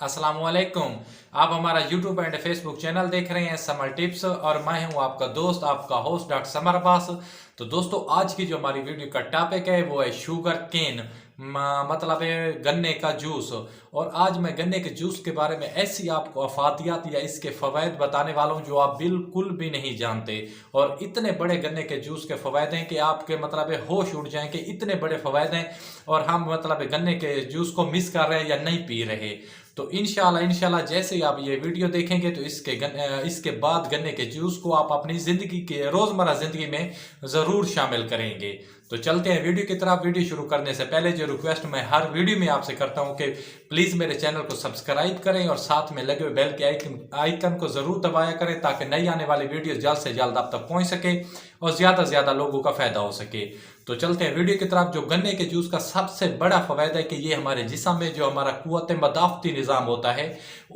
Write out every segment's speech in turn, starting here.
अस्सलामुअलैकुम। आप हमारा यूट्यूब एंड फेसबुक चैनल देख रहे हैं समर टिप्स और मैं हूं आपका दोस्त आपका होस्ट डॉक्टर समर अब्बास। तो दोस्तों आज की जो हमारी वीडियो का टॉपिक है वो है शुगर केन, मतलब है गन्ने का जूस। और आज मैं गन्ने के जूस के बारे में ऐसी आपको अफादियात या इसके फवायद बताने वाला हूं जो आप बिल्कुल भी नहीं जानते। और इतने बड़े गन्ने के जूस के फवायद हैं कि आपके मतलब है होश उड़ जाएंगे, इतने बड़े फवायद हैं। और हम मतलब है गन्ने के जूस को मिस कर रहे हैं या नहीं पी रहे। तो इंशाल्लाह जैसे ही आप ये वीडियो देखेंगे तो इसके बाद गन्ने के जूस को आप अपनी जिंदगी के रोजमर्रा जिंदगी में जरूर शामिल करेंगे। तो चलते हैं वीडियो की तरफ। वीडियो शुरू करने से पहले जो रिक्वेस्ट मैं हर वीडियो में आपसे करता हूं कि प्लीज मेरे चैनल को सब्सक्राइब करें और साथ में लगे हुए बेल के आइकन को जरूर दबाया करें ताकि नई आने वाली वीडियो जल्द से जल्द आप तक पहुंच सके और ज्यादा से ज्यादा लोगों का फायदा हो सके। तो चलते हैं वीडियो की तरफ। जो गन्ने के जूस का सबसे बड़ा फायदा है कि ये हमारे जिस्म में जो हमारा कुव्वत मदाफती निज़ाम होता है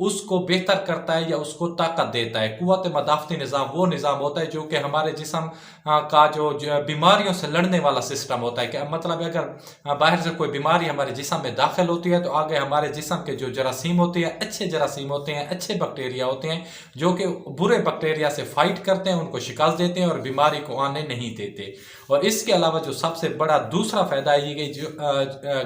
उसको बेहतर करता है या उसको ताकत देता है। कुव्वत मदाफती निज़ाम वो निज़ाम होता है जो कि हमारे जिस्म का जो बीमारियों से लड़ने वाला सिस्टम होता है। कि मतलब अगर बाहर से कोई बीमारी हमारे जिस्म में दाखिल होती है तो आगे हमारे जिस्म के जो जरासीम होते हैं, अच्छे जरासीम होते हैं, अच्छे बैक्टीरिया होते हैं जो कि बुरे बैक्टीरिया से फाइट करते हैं, उनको शिकस्त देते हैं और बीमारी को आने नहीं देते। और इसके अलावा जो सबसे बड़ा दूसरा फायदा है ये जो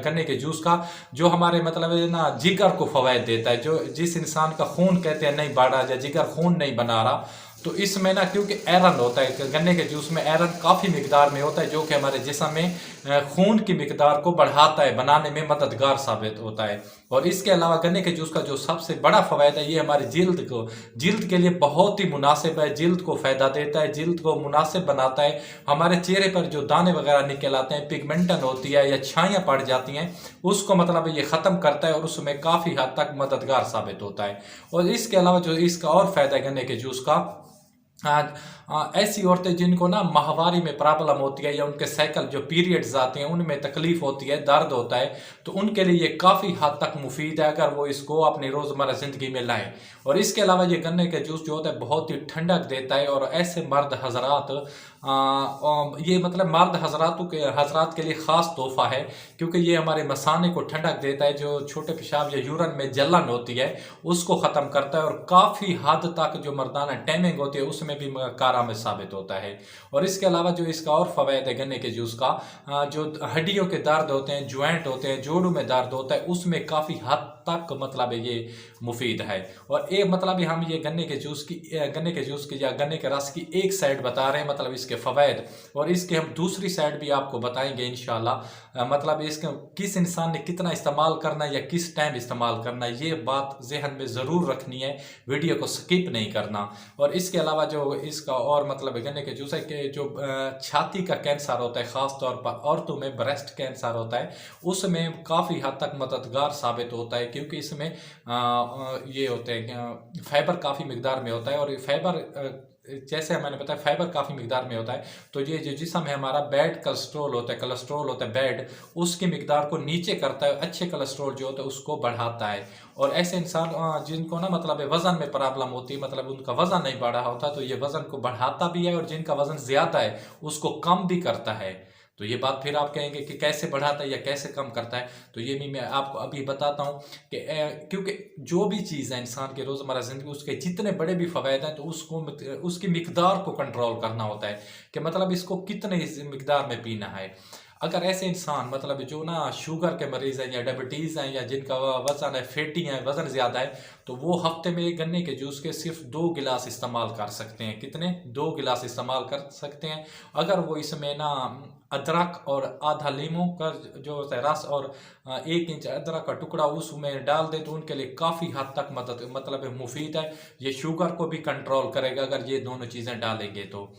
गन्ने के जूस का, जो हमारे मतलब है ना जिगर को फवायद देता है। जो जिस इंसान का खून कहते हैं नहीं बढ़ रहा या जिगर खून नहीं बना रहा, तो इसमें ना क्योंकि आयरन होता है, गन्ने के जूस में आयरन काफ़ी मिकदार में होता है जो कि हमारे जिस्म में खून की मिकदार को बढ़ाता है, बनाने में मददगार साबित होता है। और इसके अलावा गन्ने के जूस का जो सबसे बड़ा फ़वायदा है ये हमारी जिल्द के लिए बहुत ही मुनासिब है। जिल्द को फ़ायदा देता है, जिल्द को मुनासिब बनाता है। हमारे चेहरे पर जो दाने वगैरह निकल आते हैं, पिगमेंटन होती है या छाइयाँ पड़ जाती हैं, उसको मतलब ये ख़त्म करता है और उसमें काफ़ी हद तक मददगार साबित होता है। और इसके अलावा जो इसका और फ़ायदा है गन्ने के जूस का, ऐसी औरतें जिनको ना माहवारी में प्रॉब्लम होती है या उनके साइकिल जो पीरियड्स आते हैं उनमें तकलीफ होती है, दर्द होता है, तो उनके लिए ये काफ़ी हद तक मुफीद है अगर वो इसको अपनी रोज़मर्रा ज़िंदगी में लाएं। और इसके अलावा ये गन्ने के जूस जो होता है बहुत ही ठंडक देता है। और ऐसे मर्द हजरात ये मतलब मर्द हजरात के लिए ख़ास तोहफा है क्योंकि ये हमारे मसाने को ठंडक देता है। जो छोटे पेशाब या यूरन में जलन होती है उसको ख़त्म करता है और काफ़ी हद तक जो मर्दाना टैनिंग होती है उसमें भी कारगर साबित होता है। और इसके अलावा जो इसका और फ़वायद है गन्ने के जूस का, जो हड्डियों के दर्द होते हैं, ज्वाइंट होते हैं, जोड़ों में दर्द होता है, उसमें काफ़ी हद तक मतलब ये मुफीद है। और एक मतलब हम ये गन्ने के जूस की या गन्ने के रस की एक साइड बता रहे हैं मतलब इसके फ़वायद, और इसके हम दूसरी साइड भी आपको बताएंगे इंशाल्लाह। मतलब इसका किस इंसान ने कितना इस्तेमाल करना है या किस टाइम इस्तेमाल करना है ये बात जहन में ज़रूर रखनी है, वीडियो को स्किप नहीं करना। और इसके अलावा जो इसका और मतलब गन्ने के जूस है कि जो छाती का कैंसर होता है, ख़ास तौर पर औरतों में ब्रेस्ट कैंसर होता है, उसमें काफ़ी हद तक मददगार साबित होता है क्योंकि इसमें ये होते हैं फाइबर काफ़ी मिकदार में होता है। और फाइबर जैसे मैंने बताया फाइबर काफ़ी मिकदार में होता है, तो ये जो जिस्म है हमारा बैड कोलेस्ट्रोल होता है बैड, उसकी मिकदार को नीचे करता है, अच्छे कोलेस्ट्रोल जो होता है उसको बढ़ाता है। और ऐसे इंसान जिनको ना मतलब वज़न में प्रॉब्लम होती है, मतलब उनका वज़न नहीं बढ़ा होता, तो ये वज़न को बढ़ाता भी है और जिनका वज़न ज़्यादा है उसको कम भी करता है। तो ये बात फिर आप कहेंगे कि कैसे बढ़ाता है या कैसे कम करता है, तो ये भी मैं आपको अभी बताता हूँ कि क्योंकि जो भी चीज़ है इंसान के रोज़मर्रा ज़िंदगी उसके जितने बड़े भी फ़वायद हैं तो उसको उसकी मिकदार को कंट्रोल करना होता है कि मतलब इसको कितने मिकदार में पीना है। अगर ऐसे इंसान मतलब जो ना शुगर के मरीज़ हैं या डायबिटीज़ हैं या जिनका वज़न है फैटी है, वज़न ज़्यादा है, तो वो हफ्ते में गन्ने के जूस के सिर्फ 2 गिलास इस्तेमाल कर सकते हैं। कितने? 2 गिलास इस्तेमाल कर सकते हैं। अगर वो इसमें ना अदरक और आधा लीमू का जो होता है रस और 1 इंच अदरक का टुकड़ा उसमें डाल दे तो उनके लिए काफ़ी हद तक मदद मतलब मुफीद है। ये शुगर को भी कंट्रोल करेगा अगर ये दोनों चीज़ें डालेंगे तो।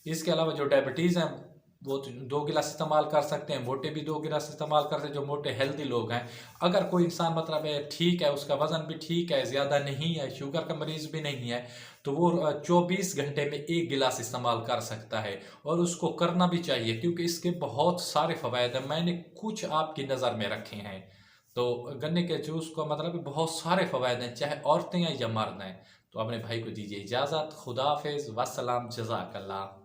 इसके अलावा जो डायबिटीज़ हैं वो 2 गिलास इस्तेमाल कर सकते हैं, मोटे भी 2 गिलास इस्तेमाल करते हैं जो मोटे हेल्दी लोग हैं। अगर कोई इंसान मतलब है ठीक है, उसका वज़न भी ठीक है, ज़्यादा नहीं है, शुगर का मरीज़ भी नहीं है, तो वो 24 घंटे में 1 गिलास इस्तेमाल कर सकता है। और उसको करना भी चाहिए क्योंकि इसके बहुत सारे फ़वायद हैं, मैंने कुछ आपकी नज़र में रखे हैं। तो गन्ने के जूस को मतलब बहुत सारे फ़वायद हैं, चाहे औरतें हैं या मर्द हैं। तो अपने भाई को दीजिए इजाज़त। खुदा हाफ़िज़, वस्सलाम, जज़ाकल्लाह।